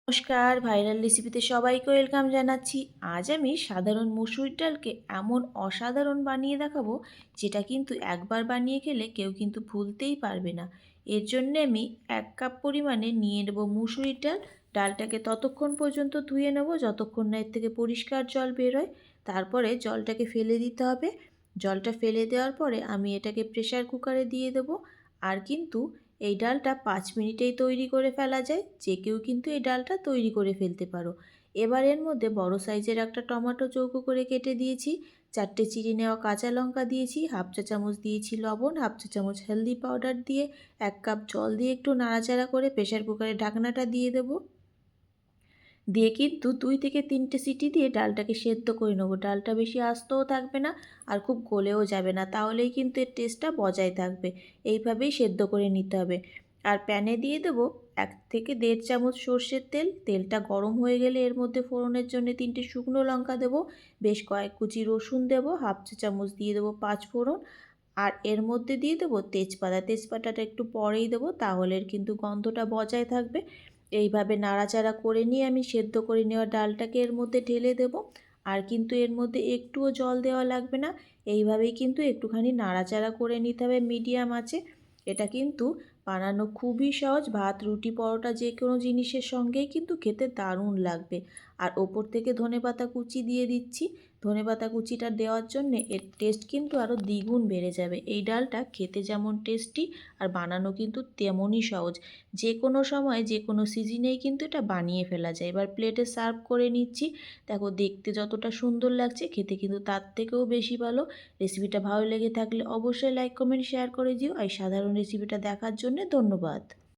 নমস্কার, ভাইরাল রেসিপিতে সবাইকে ওয়েলকাম জানাচ্ছি। আজ আমি সাধারণ মসুর ডালকে এমন অসাধারণ বানিয়ে দেখাবো, যেটা কিন্তু একবার বানিয়ে খেলে কেউ কিন্তু ভুলতেই পারবে না। এর জন্যে আমি 1 কাপ পরিমাণে নিয়ে নেব মুসুরির ডাল। ডালটাকে ততক্ষণ পর্যন্ত ধুয়ে নেব যতক্ষণ না এর থেকে পরিষ্কার জল বেরোয়। তারপরে জলটাকে ফেলে দিতে হবে। জলটা ফেলে দেওয়ার পরে আমি এটাকে প্রেসার কুকারে দিয়ে দেবো। আর কিন্তু এই ডালটা 5 মিনিটেই তৈরি করে ফেলা যায়, যে কেউ কিন্তু এই ডালটা তৈরি করে ফেলতে পারো। এবার এর মধ্যে বড় সাইজের একটা টমেটো চৌকো করে কেটে দিয়েছি, 4টে চিড়ে নেওয়া কাঁচা লঙ্কা দিয়েছি, হাফ চা চামচ দিয়েছি লবণ, হাফ চা চামচ হলদি পাউডার দিয়ে 1 কাপ জল দিয়ে একটু নাড়াচাড়া করে প্রেসার কুকারের ঢাকনাটা দিয়ে দেবো। দিয়ে কিন্তু 2 থেকে 3টে সিটি দিয়ে ডালটাকে সেদ্ধ করে নেবো। ডালটা বেশি আস্তও থাকবে না আর খুব গলেও যাবে না, তাহলেই কিন্তু এর টেস্টটা বজায় থাকবে। এইভাবেই সেদ্ধ করে নিতে হবে। আর প্যানে দিয়ে দেবো 1 থেকে 1.5 চামচ সর্ষের তেল। তেলটা গরম হয়ে গেলে এর মধ্যে ফোড়নের জন্য 3টে শুকনো লঙ্কা দেবো, বেশ কয়েক কুচি রসুন দেবো, হাফ চা চামচ দিয়ে দেবো 5 ফোড়ন। আর এর মধ্যে দিয়ে দেবো তেজপাতা। তেজপাতাটা একটু পরেই দেবো, তাহলে এর কিন্তু গন্ধটা বজায় থাকবে। এইভাবে নাড়াচাড়া করে নিয়ে আমি সেদ্ধ করে নেওয়া ডালটাকে এর মধ্যে ঢেলে দেবো। আর কিন্তু এর মধ্যে একটুও জল দেওয়া লাগবে না। এইভাবেই কিন্তু একটুখানি নাড়াচাড়া করে নিতে হবে মিডিয়াম আঁচে। এটা কিন্তু বানানো খুবই সহজ, ভাত রুটি পরোটা যে কোনো জিনিসের সঙ্গেই কিন্তু খেতে দারুণ লাগবে। আর ওপর থেকে ধনেপাতা কুচি দিয়ে দিচ্ছি। ধনেপাতা কুচিটা দেওয়ার জন্যে এর টেস্ট কিন্তু আরও দ্বিগুণ বেড়ে যাবে। এই ডালটা খেতে যেমন টেস্টি আর বানানো কিন্তু তেমনই সহজ। যে কোনো সময় যে কোনো সিজনেই কিন্তু এটা বানিয়ে ফেলা যায়। এবার প্লেটে সার্ভ করে নিচ্ছি। দেখো দেখতে যতটা সুন্দর লাগছে, খেতে কিন্তু তার থেকেও বেশি ভালো। রেসিপিটা ভালো লেগে থাকলে অবশ্যই লাইক কমেন্ট শেয়ার করে দিও। এই সাধারণ রেসিপিটা দেখার জন্য ধন্যবাদ।